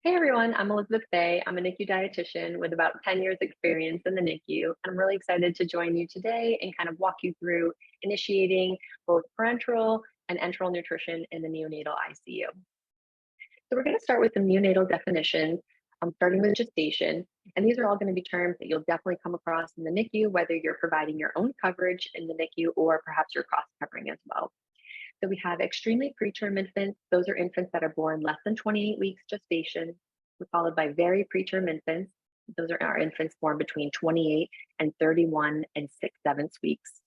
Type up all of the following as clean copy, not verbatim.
Hey everyone, I'm Elizabeth Fay. I'm a NICU dietitian with about 10 years experience in the NICU. I'm really excited to join you today and kind of walk you through initiating both parenteral and enteral nutrition in the neonatal ICU. So we're going to start with the neonatal definitions, starting with gestation. And these are all going to be terms that you'll definitely come across in the NICU, whether you're providing your own coverage in the NICU or perhaps you're cross-covering as well. So we have extremely preterm infants. Those are infants that are born less than 28 weeks gestation, followed by very preterm infants. Those are our infants born between 28 and 31 and 6/7 weeks.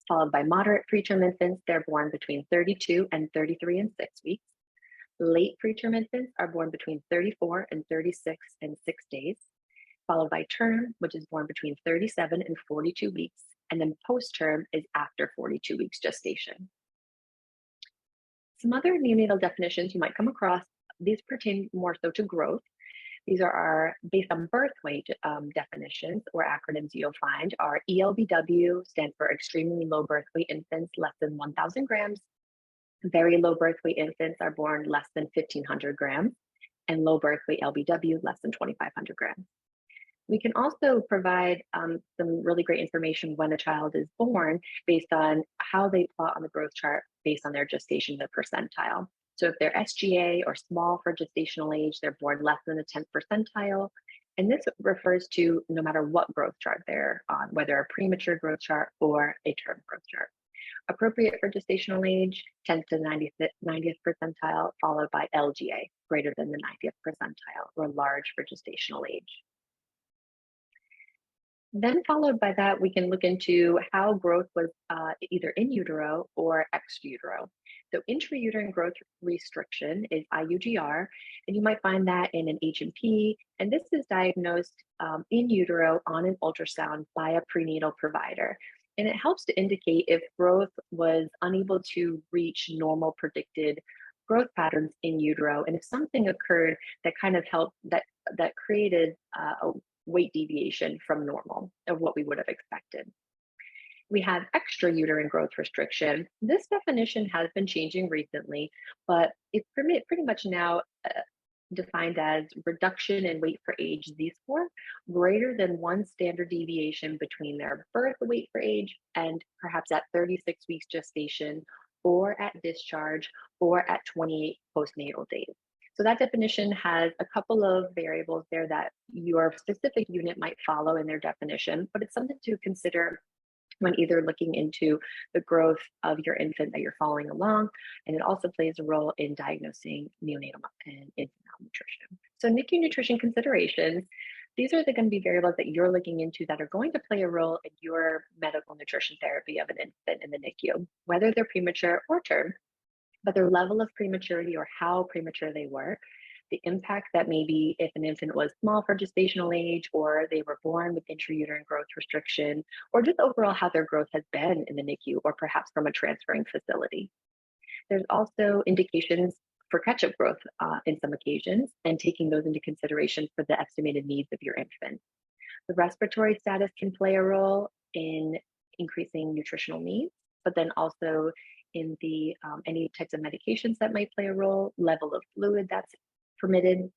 Followed by moderate preterm infants. They're born between 32 and 33 and 6 weeks. Late preterm infants are born between 34 and 36 and 6 days. Followed by term, which is born between 37 and 42 weeks. And then post-term is after 42 weeks gestation. Some other neonatal definitions you might come across, these pertain more so to growth. These are our, based on birth weight definitions or acronyms you'll find are ELBW, stands for extremely low birth weight infants, less than 1,000 grams. Very low birth weight infants are born less than 1,500 grams, and low birth weight LBW, less than 2,500 grams. We can also provide some really great information when a child is born based on how they plot on the growth chart based on their gestation percentile. So if they're SGA or small for gestational age, they're born less than the 10th percentile. And this refers to no matter what growth chart they're on, whether a premature growth chart or a term growth chart. Appropriate for gestational age, 10th to 90th percentile, followed by LGA, greater than the 90th percentile, or large for gestational age. Then followed by that, we can look into how growth was either in utero or ex utero. So intrauterine growth restriction is IUGR, and you might find that in an H&P, and this is diagnosed in utero on an ultrasound by a prenatal provider. And it helps to indicate if growth was unable to reach normal predicted growth patterns in utero, and if something occurred that kind of helped, that created a weight deviation from normal of what we would have expected. We have extrauterine growth restriction. This definition has been changing recently, but it's pretty much now defined as reduction in weight for age Z-score greater than one standard deviation between their birth weight for age and perhaps at 36 weeks gestation or at discharge or at 28 postnatal days. So that definition has a couple of variables there that your specific unit might follow in their definition, but it's something to consider when either looking into the growth of your infant that you're following along, and it also plays a role in diagnosing neonatal and infant malnutrition. So NICU nutrition considerations, these are going to be variables that you're looking into that are going to play a role in your medical nutrition therapy of an infant in the NICU, whether they're premature or term, but their level of prematurity or how premature they were, the impact that maybe if an infant was small for gestational age or they were born with intrauterine growth restriction, or just overall how their growth has been in the NICU or perhaps from a transferring facility. There's also indications for catch-up growth in some occasions and taking those into consideration for the estimated needs of your infant. The respiratory status can play a role in increasing nutritional needs, but then also in the any types of medications that might play a role, level of fluid that's permitted,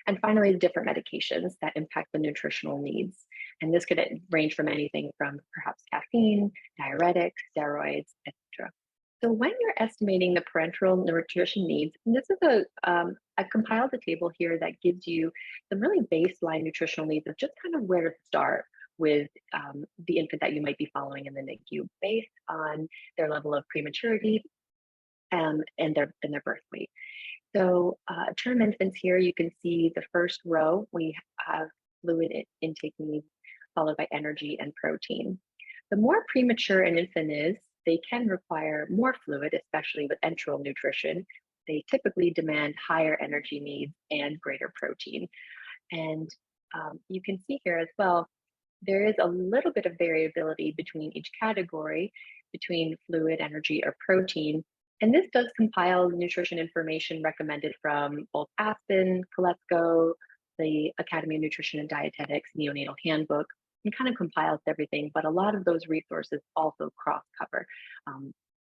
and finally, different medications that impact the nutritional needs. And this could range from anything from perhaps caffeine, diuretics, steroids, etc. So when you're estimating the parenteral nutrition needs, and this is I've compiled a table here that gives you some really baseline nutritional needs of just kind of where to start with the infant that you might be following in the NICU based on their level of prematurity and their birth weight. So term infants here, you can see the first row, we have fluid intake needs followed by energy and protein. The more premature an infant is, they can require more fluid, especially with enteral nutrition. They typically demand higher energy needs and greater protein. And you can see here as well, there is a little bit of variability between each category, between fluid, energy, or protein. And this does compile nutrition information recommended from both Aspen, Coletco, the Academy of Nutrition and Dietetics Neonatal Handbook, and kind of compiles everything. But a lot of those resources also cross-cover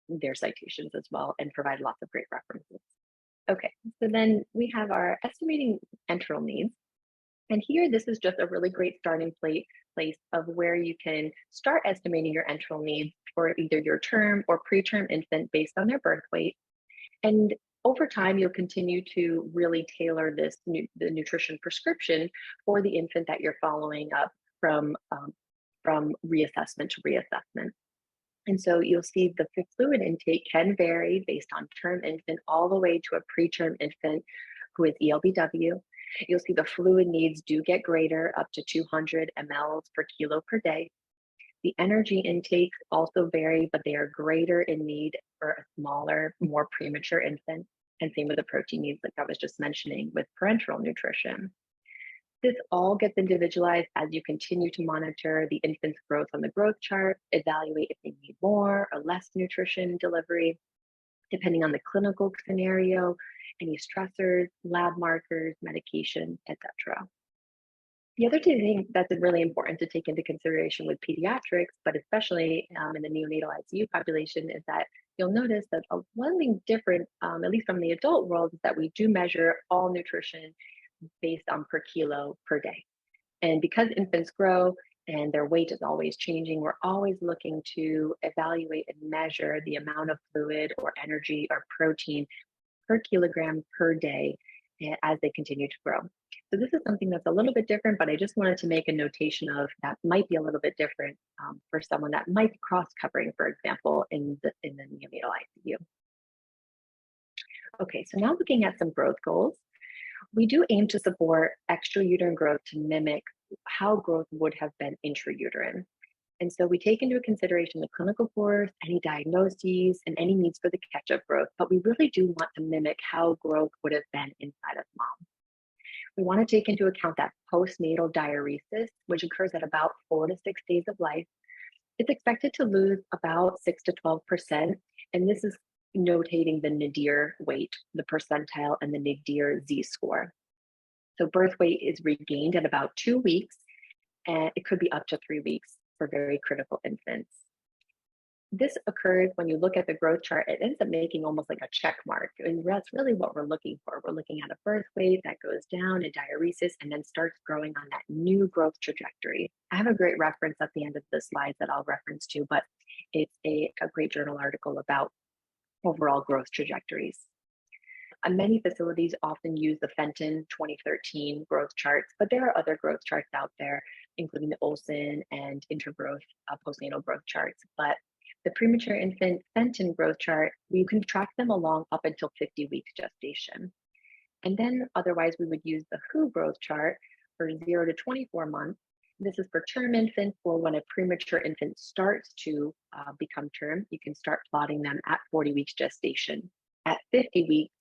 their citations as well and provide lots of great references. Okay, so then we have our estimating enteral needs. And here, this is just a really great starting place of where you can start estimating your enteral needs for either your term or preterm infant based on their birth weight. And over time, you'll continue to really tailor the nutrition prescription for the infant that you're following up from reassessment to reassessment. And so you'll see the fluid intake can vary based on term infant all the way to a preterm infant who is ELBW. You'll see the fluid needs do get greater, up to 200 mLs per kilo per day. The energy intakes also vary, but they are greater in need for a smaller, more premature infant. And same with the protein needs, like I was just mentioning with parenteral nutrition. This all gets individualized as you continue to monitor the infant's growth on the growth chart, evaluate if they need more or less nutrition delivery, depending on the clinical scenario, any stressors, lab markers, medication, etc. The other two things that's really important to take into consideration with pediatrics, but especially in the neonatal ICU population, is that you'll notice that one thing different, at least from the adult world, is that we do measure all nutrition based on per kilo per day. And because infants grow and their weight is always changing, we're always looking to evaluate and measure the amount of fluid or energy or protein per kilogram per day as they continue to grow. So this is something that's a little bit different, but I just wanted to make a notation of that might be a little bit different for someone that might be cross-covering, for example, in the neonatal ICU. Okay, so now looking at some growth goals. We do aim to support extrauterine growth to mimic how growth would have been intrauterine. And so we take into consideration the clinical course, any diagnoses, and any needs for the catch-up growth, but we really do want to mimic how growth would have been inside of mom. We want to take into account that postnatal diuresis, which occurs at about 4 to 6 days of life. It's expected to lose about 6 to 12%, and this is notating the nadir weight, the percentile, and the nadir z-score. So birth weight is regained at about 2 weeks, and it could be up to 3 weeks for very critical infants. This occurs when you look at the growth chart, it ends up making almost like a check mark. And that's really what we're looking for. We're looking at a birth weight that goes down in diuresis and then starts growing on that new growth trajectory. I have a great reference at the end of the slides that I'll reference to, but it's a great journal article about overall growth trajectories. Many facilities often use the Fenton 2013 growth charts, but there are other growth charts out there, including the Olson and Intergrowth postnatal growth charts. But the premature infant Fenton growth chart, we can track them along up until 50 weeks gestation. And then otherwise, we would use the WHO growth chart for 0 to 24 months. This is for term infants, or when a premature infant starts to become term, you can start plotting them at 40 weeks gestation. At 50 weeks,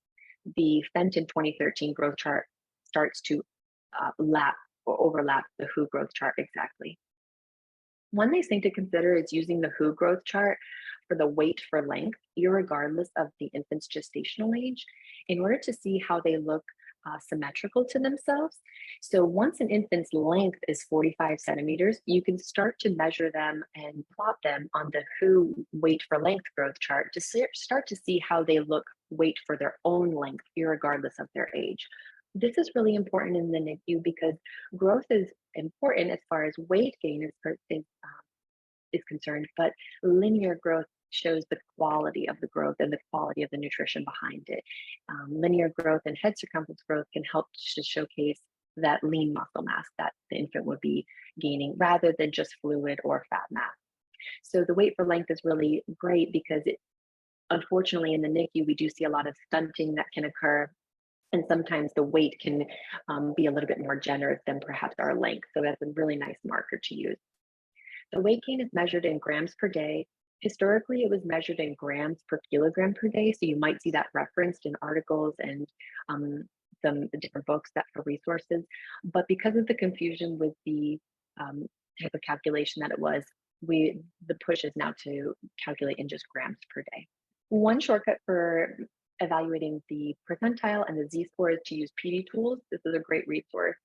the Fenton 2013 growth chart starts to lap or overlap the WHO growth chart exactly. One nice thing to consider is using the WHO growth chart for the weight for length, irregardless of the infant's gestational age, in order to see how they look symmetrical to themselves. So once an infant's length is 45 centimeters, you can start to measure them and plot them on the WHO weight for length growth chart to start to see how they look weight for their own length, irregardless of their age. This is really important in the NICU because growth is important as far as weight gain is concerned, but linear growth shows the quality of the growth and the quality of the nutrition behind it. Linear growth and head circumference growth can help to showcase that lean muscle mass that the infant would be gaining rather than just fluid or fat mass. So the weight for length is really great because unfortunately in the NICU, we do see a lot of stunting that can occur. And sometimes the weight can be a little bit more generous than perhaps our length. So that's a really nice marker to use. The weight gain is measured in grams per day. Historically, it was measured in grams per kilogram per day. So you might see that referenced in articles and some different books that for resources. But because of the confusion with the type of calculation that it was, the push is now to calculate in just grams per day. One shortcut for evaluating the percentile and the z-score is to use PD tools. This is a great resource.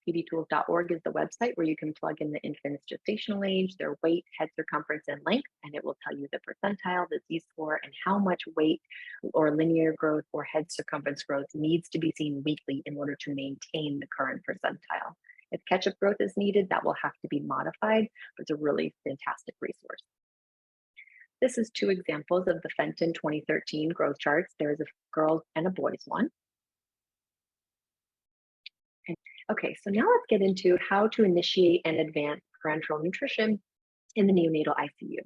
pdtools.org is the website where you can plug in the infant's gestational age, their weight, head circumference, and length, and it will tell you the percentile, the z-score, and how much weight or linear growth or head circumference growth needs to be seen weekly in order to maintain the current percentile. If catch-up growth is needed, that will have to be modified, but it's a really fantastic resource. This is two examples of the Fenton 2013 growth charts. There's a girls and a boys one. Okay, so now let's get into how to initiate and advance parenteral nutrition in the neonatal ICU.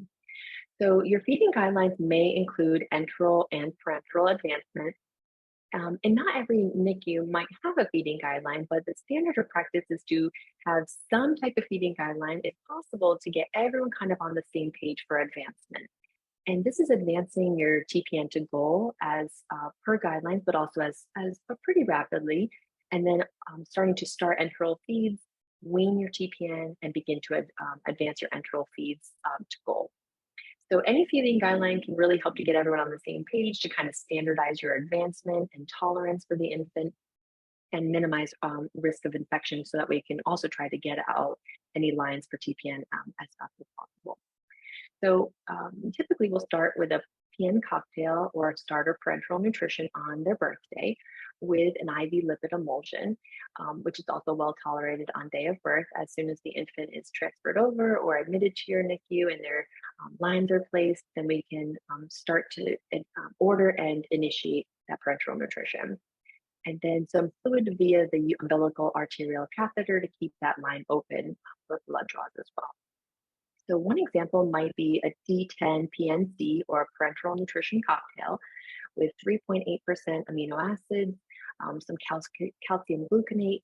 So your feeding guidelines may include enteral and parenteral advancement. And not every NICU might have a feeding guideline, but the standard of practice is to have some type of feeding guideline, if possible, to get everyone kind of on the same page for advancement. And this is advancing your TPN to goal as per guidelines, but also as pretty rapidly. And then starting to start enteral feeds, wean your TPN, and begin to advance your enteral feeds to goal. So any feeding guideline can really help to get everyone on the same page to kind of standardize your advancement and tolerance for the infant and minimize risk of infection, so that we can also try to get out any lines for TPN as fast as possible. So typically we'll start with a PN cocktail or starter parenteral nutrition on their birthday with an IV lipid emulsion, which is also well tolerated on day of birth. As soon as the infant is transferred over or admitted to your NICU and their lines are placed, then we can start to order and initiate that parenteral nutrition. And then some fluid via the umbilical arterial catheter to keep that line open for blood draws as well. So one example might be a D10 PNC or a parenteral nutrition cocktail with 3.8% amino acids, some calcium gluconate,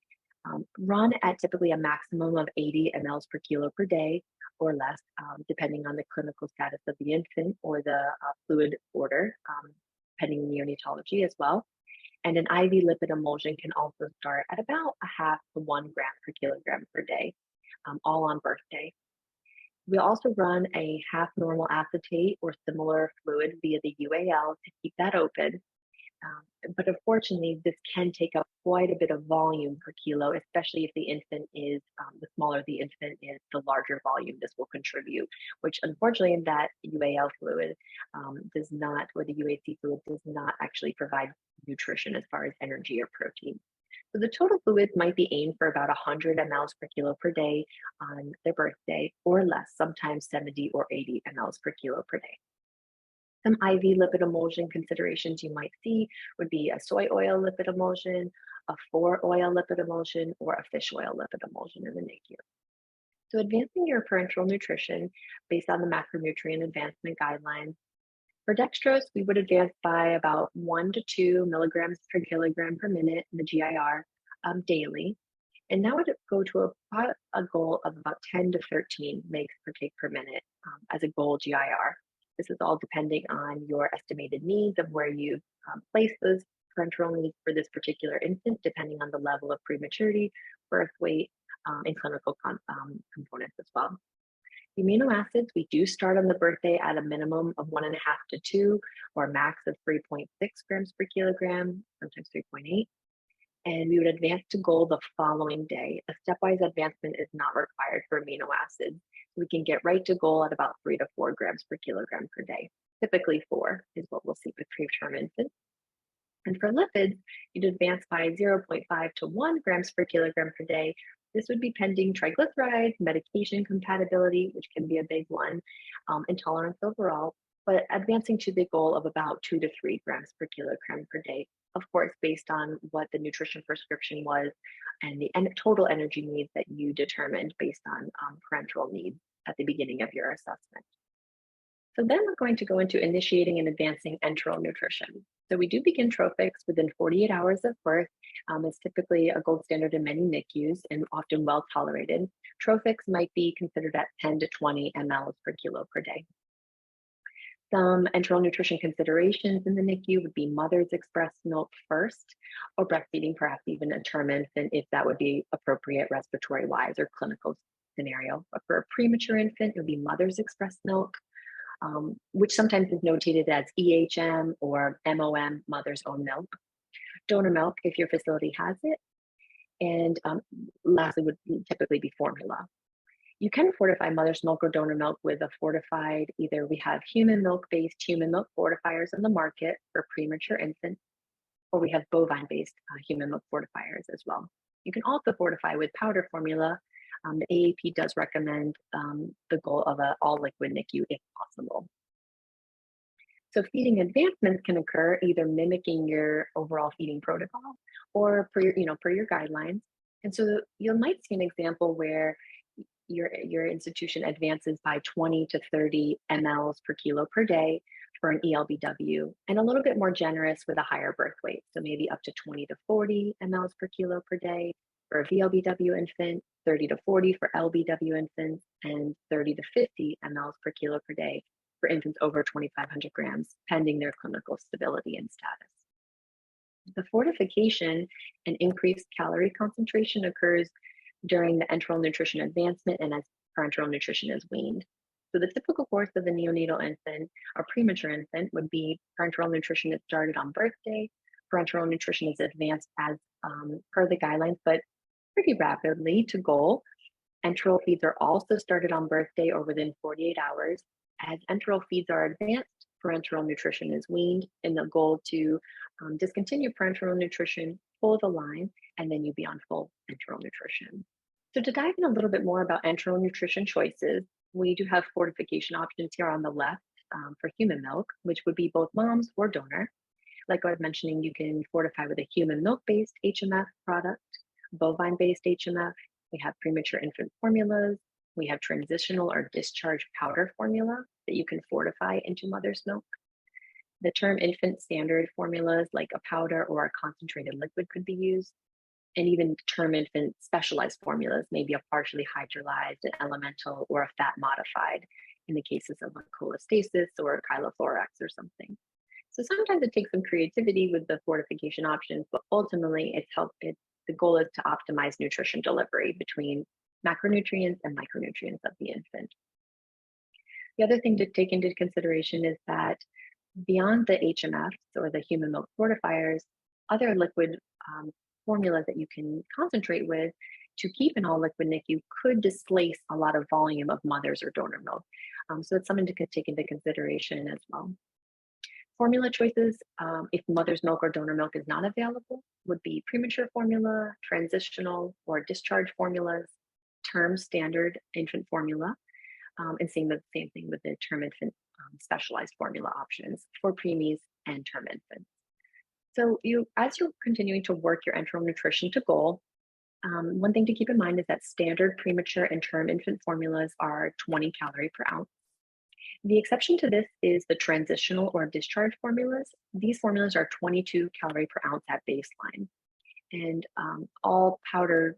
run at typically a maximum of 80 mLs per kilo per day or less, depending on the clinical status of the infant or the fluid order, depending on neonatology as well. And an IV lipid emulsion can also start at about a half to 1 gram per kilogram per day, all on birthday. We'll also run a half normal acetate or similar fluid via the UAL to keep that open. But unfortunately, this can take up quite a bit of volume per kilo, especially if the infant is, the smaller the infant is, the larger volume this will contribute, which unfortunately that UAL fluid does not, or the UAC fluid does not actually provide nutrition as far as energy or protein. So the total fluids might be aimed for about 100 mLs per kilo per day on their birthday or less, sometimes 70 or 80 mLs per kilo per day. Some IV lipid emulsion considerations you might see would be a soy oil lipid emulsion, a 4-oil lipid emulsion, or a fish oil lipid emulsion in the NICU. So advancing your parenteral nutrition based on the macronutrient advancement guidelines. For dextrose, we would advance by about 1 to 2 milligrams per kilogram per minute in the GIR daily. And that would go to a goal of about 10 to 13 mg per kg per minute as a goal GIR. This is all depending on your estimated needs of where you place those parenteral needs for this particular infant, depending on the level of prematurity, birth weight, and clinical components as well. The amino acids, we do start on the birthday at a minimum of 1.5 to 2, or a max of 3.6 grams per kilogram, sometimes 3.8. And we would advance to goal the following day. A stepwise advancement is not required for amino acids. We can get right to goal at about 3 to 4 grams per kilogram per day. Typically 4 is what we'll see with preterm infants. And for lipids, you'd advance by 0.5 to 1 grams per kilogram per day. This would be pending triglycerides, medication compatibility, which can be a big one, intolerance overall, but advancing to the goal of about 2 to 3 grams per kilogram per day, of course, based on what the nutrition prescription was and the total energy needs that you determined based on parenteral needs at the beginning of your assessment. So then we're going to go into initiating and advancing enteral nutrition. So we do begin trophics within 48 hours of birth. It's typically a gold standard in many NICUs and often well tolerated. Trophics might be considered at 10 to 20 mLs per kilo per day. Some enteral nutrition considerations in the NICU would be mother's expressed milk first, or breastfeeding, perhaps even a term infant if that would be appropriate respiratory-wise or clinical scenario. But for a premature infant, it would be mother's expressed milk, which sometimes is notated as EHM or MOM, mother's own milk. Donor milk, if your facility has it. And lastly would typically be formula. You can fortify mother's milk or donor milk with a fortified, either we have human milk-based human milk fortifiers in the market for premature infants, or we have bovine-based human milk fortifiers as well. You can also fortify with powder formula. The AAP does recommend the goal of an all-liquid NICU if possible. So feeding advancements can occur either mimicking your overall feeding protocol or per your guidelines. And so you might see an example where your institution advances by 20 to 30 mLs per kilo per day for an ELBW, and a little bit more generous with a higher birth weight. So maybe up to 20 to 40 mLs per kilo per day for a VLBW infant, 30 to 40 for LBW infants, and 30 to 50 mLs per kilo per day for infants over 2,500 grams, pending their clinical stability and status. The fortification and increased calorie concentration occurs during the enteral nutrition advancement and as parenteral nutrition is weaned. So the typical course of a neonatal infant or premature infant would be parenteral nutrition is started on birthday. Parenteral nutrition is advanced as per the guidelines, but pretty rapidly to goal. Enteral feeds are also started on birthday or within 48 hours. As enteral feeds are advanced, parenteral nutrition is weaned in the goal to discontinue parenteral nutrition, pull the line, and then you be on full enteral nutrition. So to dive in a little bit more about enteral nutrition choices, we do have fortification options here on the left for human milk, which would be both moms or donor. Like I was mentioning, you can fortify with a human milk-based HMF product, bovine-based HMF. We have premature infant formulas. We have transitional or discharge powder formula that you can fortify into mother's milk. The term infant standard formulas like a powder or a concentrated liquid could be used. And even term infant specialized formulas, maybe a partially hydrolyzed, an elemental, or a fat modified in the cases of a cholestasis or a chyloflorax or something. So sometimes it takes some creativity with the fortification options, but ultimately the goal is to optimize nutrition delivery between macronutrients and micronutrients of the infant. The other thing to take into consideration is that beyond the HMFs or the human milk fortifiers, other liquid formulas that you can concentrate with to keep an all liquid NICU could displace a lot of volume of mother's or donor milk. So it's something to take into consideration as well. Formula choices, if mother's milk or donor milk is not available, would be premature formula, transitional or discharge formulas, term standard infant formula, and same thing with the term infant specialized formula options for preemies and term infants. So as you're continuing to work your enteral nutrition to goal, one thing to keep in mind is that standard premature and term infant formulas are 20 calorie per ounce. The exception to this is the transitional or discharge formulas. These formulas are 22 calorie per ounce at baseline. And all powder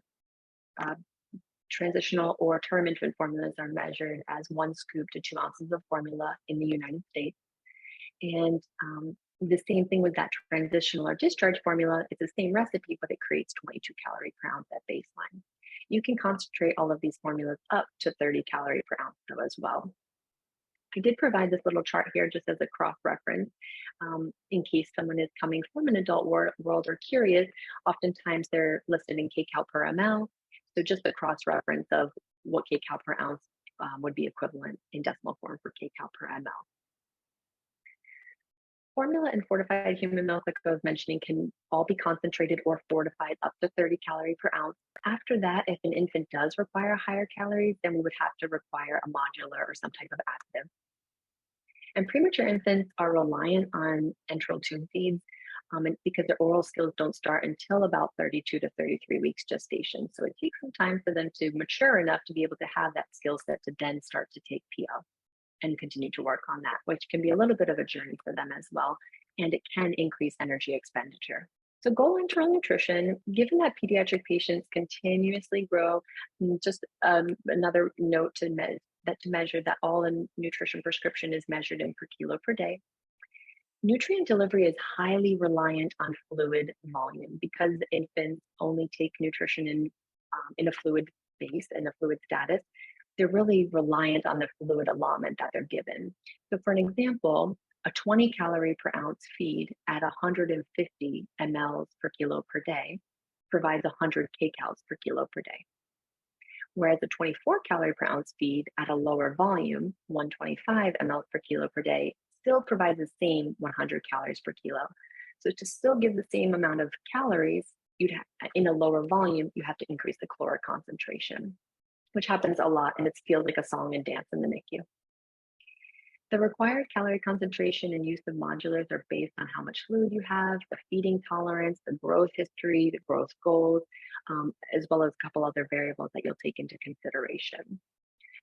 transitional or term infant formulas are measured as 1 scoop to 2 ounces of formula in the United States. And the same thing with that transitional or discharge formula, it's the same recipe, but it creates 22 calorie per ounce at baseline. You can concentrate all of these formulas up to 30 calorie per ounce though as well. I did provide this little chart here just as a cross-reference in case someone is coming from an adult world or curious. Oftentimes they're listed in kcal per ml. So just a cross-reference of what kcal per ounce would be equivalent in decimal form for kcal per ml. Formula and fortified human milk, like I was mentioning, can all be concentrated or fortified up to 30 calorie per ounce. After that, if an infant does require higher calories, then we would have to require a modular or some type of additive. And premature infants are reliant on enteral tube feeds because their oral skills don't start until about 32 to 33 weeks gestation. So it takes some time for them to mature enough to be able to have that skill set to then start to take PO and continue to work on that, which can be a little bit of a journey for them as well. And it can increase energy expenditure. So goal enteral nutrition, given that pediatric patients continuously grow, just another note to measure that all the nutrition prescription is measured in per kilo per day. Nutrient delivery is highly reliant on fluid volume because infants only take nutrition in a fluid base, in a fluid status. They're really reliant on the fluid allotment that they're given. So for an example, a 20 calorie per ounce feed at 150 mLs per kilo per day provides 100 kcals per kilo per day. Whereas a 24 calorie per ounce feed at a lower volume, 125 ml per kilo per day, still provides the same 100 calories per kilo. So to still give the same amount of calories, in a lower volume, you have to increase the caloric concentration, which happens a lot, and it feels like a song and dance in the NICU. The required calorie concentration and use of modulars are based on how much fluid you have, the feeding tolerance, the growth history, the growth goals, as well as a couple other variables that you'll take into consideration.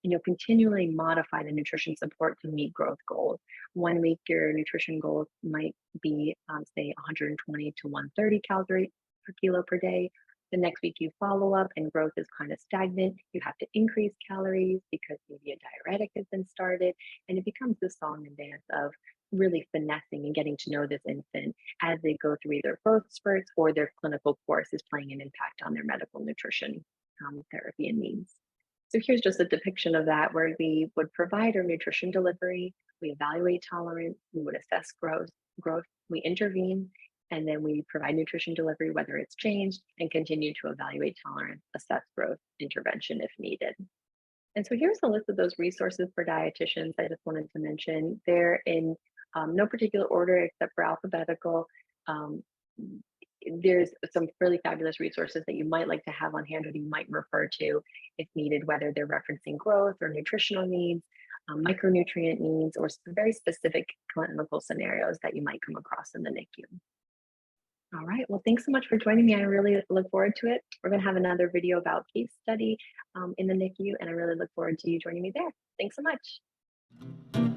And you'll continually modify the nutrition support to meet growth goals. 1 week, your nutrition goals might be, say, 120 to 130 calories per kilo per day. The next week you follow up and growth is kind of stagnant. You have to increase calories because maybe a diuretic has been started, and it becomes the song and dance of really finessing and getting to know this infant as they go through either growth spurts or their clinical course is playing an impact on their medical nutrition therapy and needs. So here's just a depiction of that, where we would provide our nutrition delivery, we evaluate tolerance, we would assess growth, we intervene, and then we provide nutrition delivery, whether it's changed, and continue to evaluate tolerance, assess growth, intervention if needed. And so here's a list of those resources for dietitians I just wanted to mention. They're in no particular order except for alphabetical. There's some really fabulous resources that you might like to have on hand or you might refer to if needed, whether they're referencing growth or nutritional needs, micronutrient needs, or some very specific clinical scenarios that you might come across in the NICU. All right, well, thanks so much for joining me. I really look forward to it. We're going to have another video about case study in the NICU, and I really look forward to you joining me there. Thanks so much.